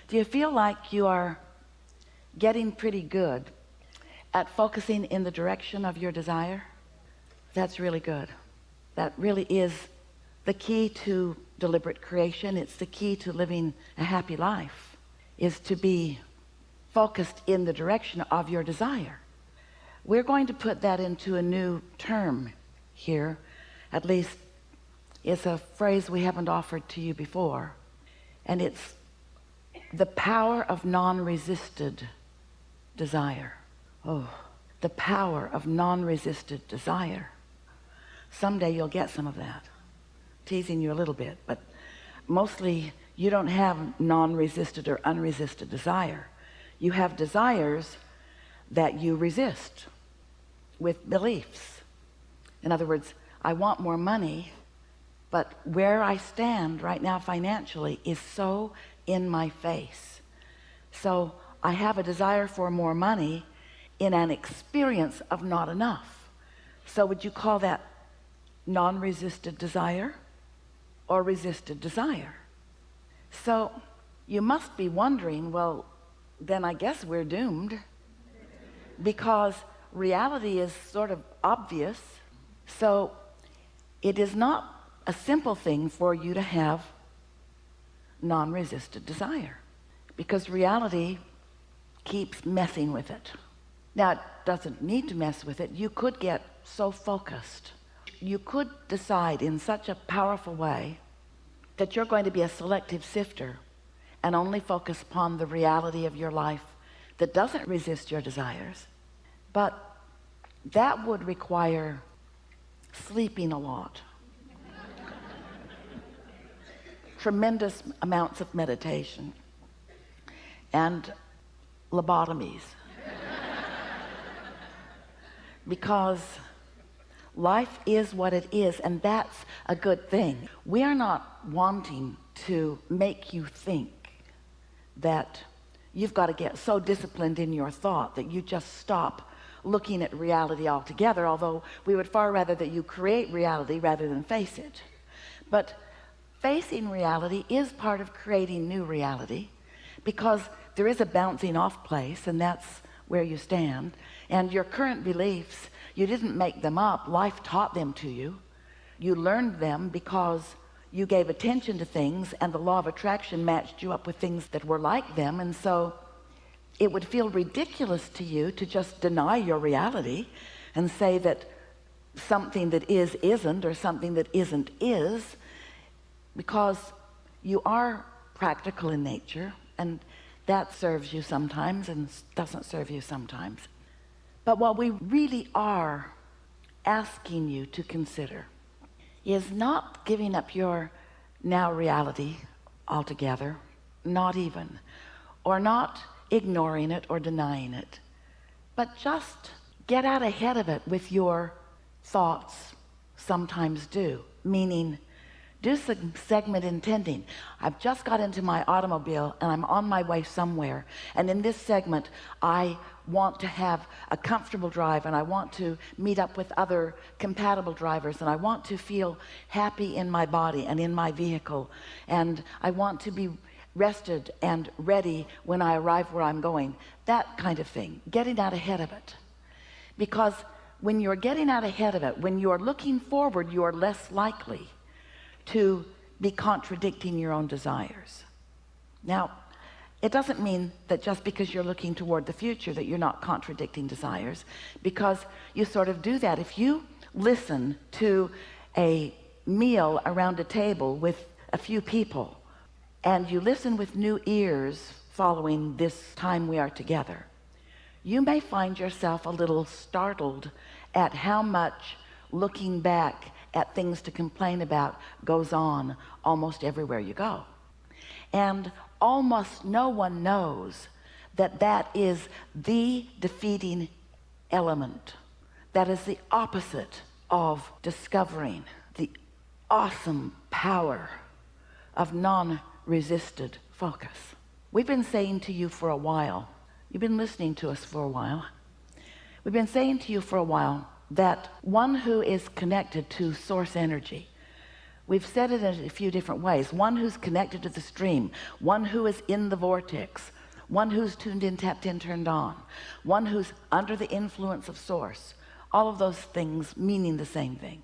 Do you feel like you are getting pretty good at focusing in the direction of your desire? That's really good. That really is the key to deliberate creation. It's the key to living a happy life, is to be focused in the direction of your desire. We're going to put that into a new term here. At least it's a phrase we haven't offered to you before, and it's the power of non-resisted desire. Oh, the power of non-resisted desire. Someday you'll get some of that. Teasing you a little bit, but mostly you don't have non-resisted or unresisted desire. You have desires that you resist with beliefs. In other words, I want more money, but where I stand right now financially is so in my face. So I have a desire for more money in an experience of not enough. So would you call that non-resisted desire or resisted desire? So you must be wondering, well, then I guess we're doomed, because reality is sort of obvious. So it is not a simple thing for you to have non-resisted desire, because reality keeps messing with it. Now, it doesn't need to mess with it. You could get so focused. You could decide in such a powerful way that you're going to be a selective sifter and only focus upon the reality of your life that doesn't resist your desires. But that would require sleeping a lot, tremendous amounts of meditation, and lobotomies. Because life is what it is, and that's a good thing. We are not wanting to make you think that you've got to get so disciplined in your thought that you just stop looking at reality altogether, although we would far rather that you create reality rather than face it. But facing reality is part of creating new reality, because there is a bouncing off place, and that's where you stand. And your current beliefs, you didn't make them up. Life taught them to you. You learned them because you gave attention to things, and the law of attraction matched you up with things that were like them. And so it would feel ridiculous to you to just deny your reality and say that something that is isn't, or something that isn't is, because you are practical in nature, and that serves you sometimes and doesn't serve you sometimes. But what we really are asking you to consider is not giving up your now reality altogether, not even, or not ignoring it or denying it, but just get out ahead of it with your thoughts. Sometimes do, meaning do some segment intending. I've just got into my automobile and I'm on my way somewhere, and in this segment I want to have a comfortable drive, and I want to meet up with other compatible drivers, and I want to feel happy in my body and in my vehicle, and I want to be rested and ready when I arrive where I'm going. That kind of thing, getting out ahead of it. Because when you're getting out ahead of it, when you're looking forward, you're less likely to be contradicting your own desires. Now, it doesn't mean that just because you're looking toward the future that you're not contradicting desires, because you sort of do that. If you listen to a meal around a table with a few people, and you listen with new ears following this time we are together, you may find yourself a little startled at how much looking back at things to complain about goes on almost everywhere you go. And almost no one knows that that is the defeating element. That is the opposite of discovering the awesome power of non-resisted focus. We've been saying to you for a while, you've been listening to us for a while, we've been saying to you for a while that one who is connected to source energy, We've said it in a few different ways. One who's connected to the stream, one who is in the vortex, one who's tuned in, tapped in, turned on, one who's under the influence of source. All of those things meaning the same thing.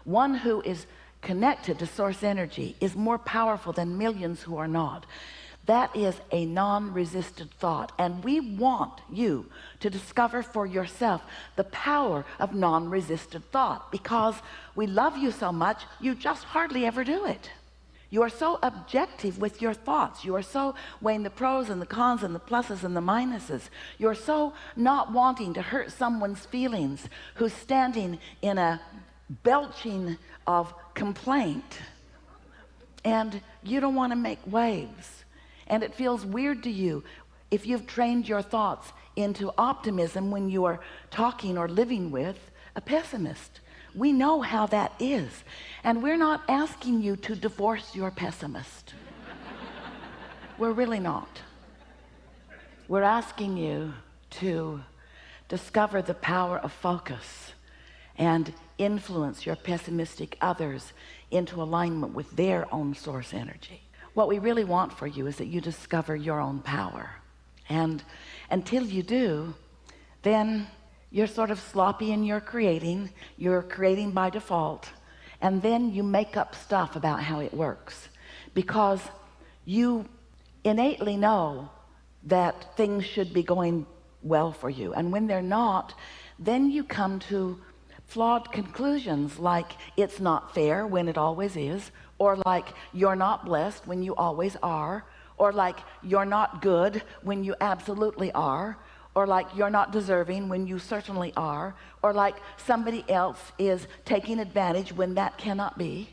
One who is connected to source energy is more powerful than millions who are not. That is a non-resisted thought, and we want you to discover for yourself the power of non-resisted thought, because we love you so much you just hardly ever do it. You are so objective with your thoughts. You are so weighing the pros and the cons and the pluses and the minuses. You're so not wanting to hurt someone's feelings who's standing in a belching of complaint, and you don't want to make waves. And it feels weird to you if you've trained your thoughts into optimism when you are talking or living with a pessimist. We know how that is, and we're not asking you to divorce your pessimist. We're really not. We're asking you to discover the power of focus and influence your pessimistic others into alignment with their own source energy. What we really want for you is that you discover your own power. And until you do, then you're sort of sloppy in your creating. You're creating by default. And then you make up stuff about how it works, because you innately know that things should be going well for you. And when they're not, then you come to flawed conclusions, like it's not fair when it always is, or like you're not blessed when you always are, or like you're not good when you absolutely are, or like you're not deserving when you certainly are, or like somebody else is taking advantage when that cannot be.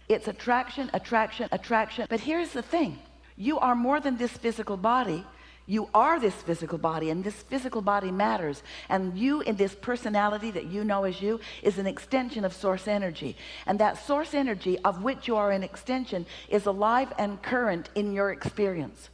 It's attraction, attraction, attraction. But here's the thing. You are more than this physical body. You are this physical body, and this physical body matters. And you, in this personality that you know as you, is an extension of source energy. And that source energy of which you are an extension is alive and current in your experience,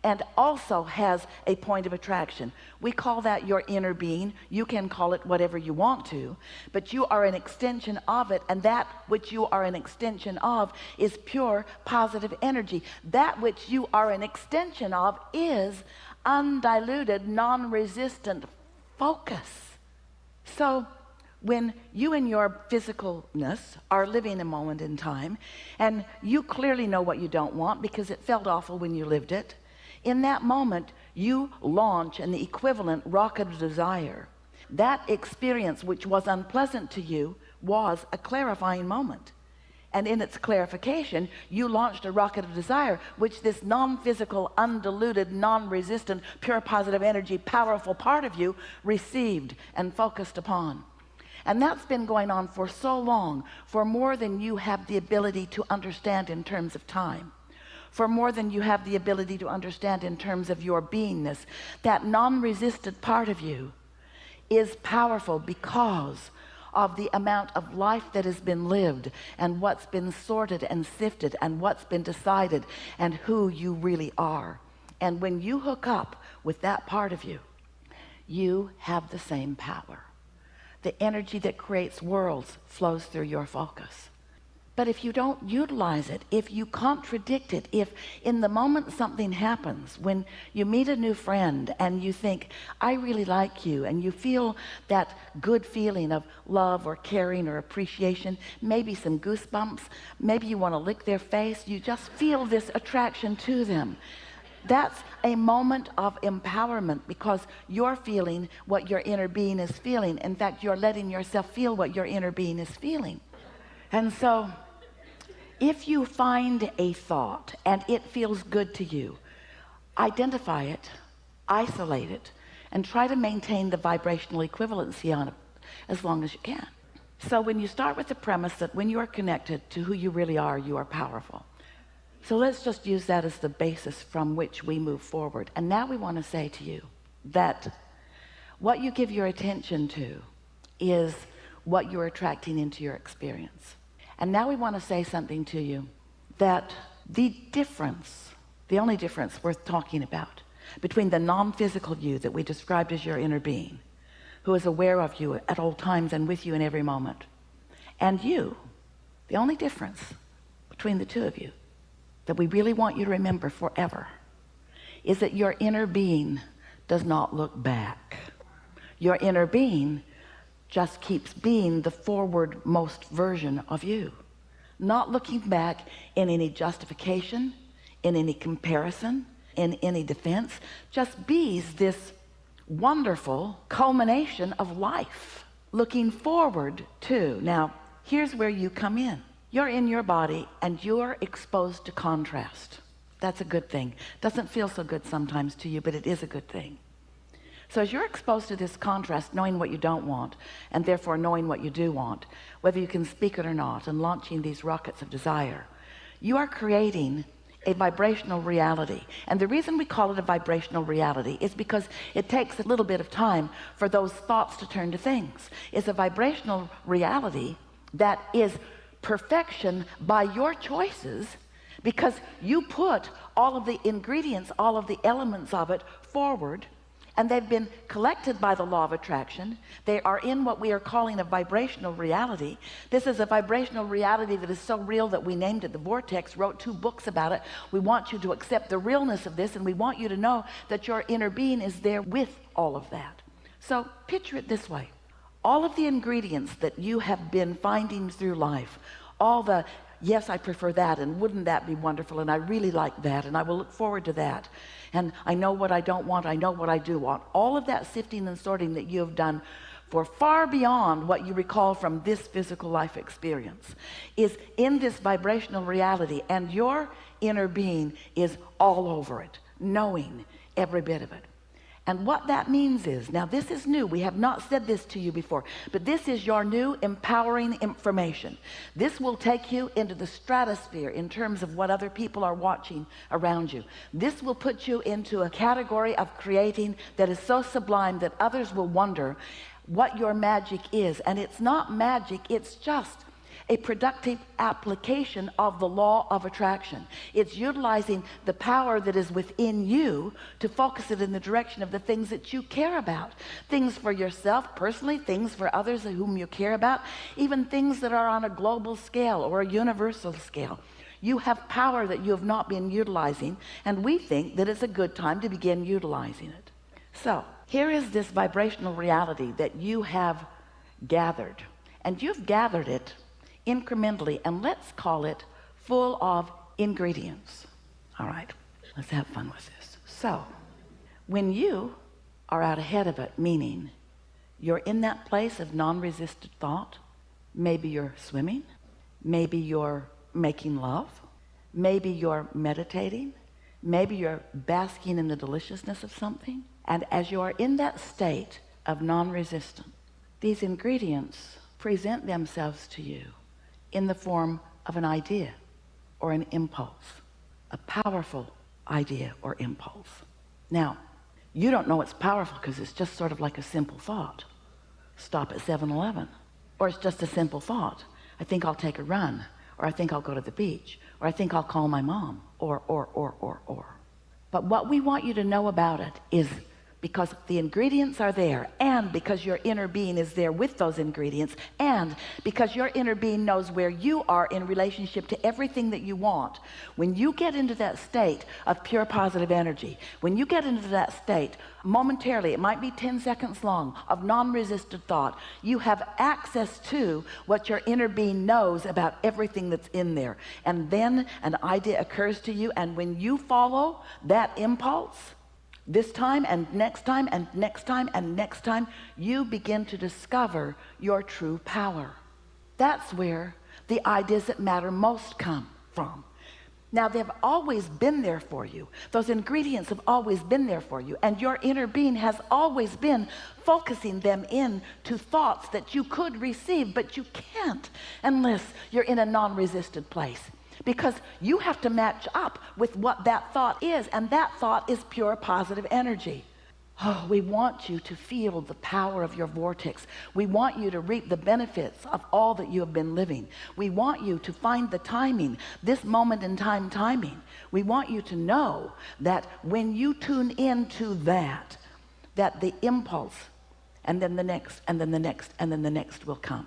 and also has a point of attraction. We call that your inner being. You can call it whatever you want to, but you are an extension of it, and that which you are an extension of is pure positive energy. That which you are an extension of is undiluted, non-resistant focus. So when you in your physicalness are living a moment in time, and you clearly know what you don't want because it felt awful when you lived it, in that moment, you launch an equivalent rocket of desire. That experience, which was unpleasant to you, was a clarifying moment. And in its clarification, you launched a rocket of desire, which this non-physical, undiluted, non-resistant, pure positive energy, powerful part of you received and focused upon. And that's been going on for so long, for more than you have the ability to understand in terms of time. For more than you have the ability to understand in terms of your beingness. That non-resistant part of you is powerful because of the amount of life that has been lived, and what's been sorted and sifted, and what's been decided, and who you really are. And when you hook up with that part of you, you have the same power. The energy that creates worlds flows through your focus. But if you don't utilize it, if you contradict it, if in the moment something happens, when you meet a new friend and you think, I really like you, and you feel that good feeling of love or caring or appreciation, maybe some goosebumps, maybe you want to lick their face, you just feel this attraction to them. That's a moment of empowerment, because you're feeling what your inner being is feeling. In fact, you're letting yourself feel what your inner being is feeling. And so if you find a thought and it feels good to you, identify it, isolate it, and try to maintain the vibrational equivalency on it as long as you can. So when you start with the premise that when you are connected to who you really are, you are powerful. So let's just use that as the basis from which we move forward. And now we want to say to you that what you give your attention to is what you're attracting into your experience. And now we want to say something to you, that the difference, the only difference worth talking about between the non-physical you that we described as your inner being, who is aware of you at all times and with you in every moment, and you, the only difference between the two of you that we really want you to remember forever is that your inner being does not look back. Your inner being just keeps being the forward-most version of you, not looking back in any justification, in any comparison, in any defense. Just bees this wonderful culmination of life, looking forward to. Now, here's where you come in. You're in your body and you're exposed to contrast. That's a good thing. Doesn't feel so good sometimes to you, but it is a good thing. So as you're exposed to this contrast, knowing what you don't want, and therefore knowing what you do want, whether you can speak it or not, and launching these rockets of desire, you are creating a vibrational reality. And the reason we call it a vibrational reality is because it takes a little bit of time for those thoughts to turn to things. It's a vibrational reality that is perfection by your choices, because you put all of the ingredients, all of the elements of it forward, and they've been collected by the law of attraction. They are in what we are calling a vibrational reality. This is a vibrational reality that is so real that we named it the vortex, wrote 2 books about it. We want you to accept the realness of this, and we want you to know that your inner being is there with all of that. So picture it this way. All of the ingredients that you have been finding through life, all the yes, I prefer that, and wouldn't that be wonderful, and I really like that, and I will look forward to that, and I know what I don't want, I know what I do want. All of that sifting and sorting that you have done for far beyond what you recall from this physical life experience is in this vibrational reality, and your inner being is all over it, knowing every bit of it. And what that means is, now this is new, we have not said this to you before, but this is your new empowering information. This will take you into the stratosphere in terms of what other people are watching around you. This will put you into a category of creating that is so sublime that others will wonder what your magic is. And it's not magic, it's just a productive application of the law of attraction. It's utilizing the power that is within you to focus it in the direction of the things that you care about. Things for yourself personally, things for others whom you care about, even things that are on a global scale or a universal scale. You have power that you have not been utilizing, and we think that it's a good time to begin utilizing it. So here is this vibrational reality that you have gathered, and you've gathered it incrementally, and let's call it full of ingredients. All right, let's have fun with this. So when you are out ahead of it, meaning you're in that place of non-resistant thought, maybe you're swimming, maybe you're making love, maybe you're meditating, maybe you're basking in the deliciousness of something, and as you are in that state of non-resistant, these ingredients present themselves to you in the form of an idea or an impulse, a powerful idea or impulse. Now, you don't know it's powerful because it's just sort of like a simple thought. Stop at 7-Eleven. Or it's just a simple thought. I think I'll take a run, or I think I'll go to the beach, or I think I'll call my mom, or. But what we want you to know about it is, because the ingredients are there, and because your inner being is there with those ingredients, and because your inner being knows where you are in relationship to everything that you want, when you get into that state of pure positive energy, when you get into that state momentarily, it might be 10 seconds long, of non-resistant thought, you have access to what your inner being knows about everything that's in there. And then an idea occurs to you, and when you follow that impulse, this time and next time and next time and next time, you begin to discover your true power. That's where the ideas that matter most come from. Now, they've always been there for you. Those ingredients have always been there for you, and your inner being has always been focusing them in to thoughts that you could receive, but you can't unless you're in a non-resistant place. Because you have to match up with what that thought is, and that thought is pure positive energy. Oh, we want you to feel the power of your vortex. We want you to reap the benefits of all that you have been living. We want you to find the timing, this moment in time timing. We want you to know that when you tune into that the impulse, and then the next, and then the next, and then the next will come.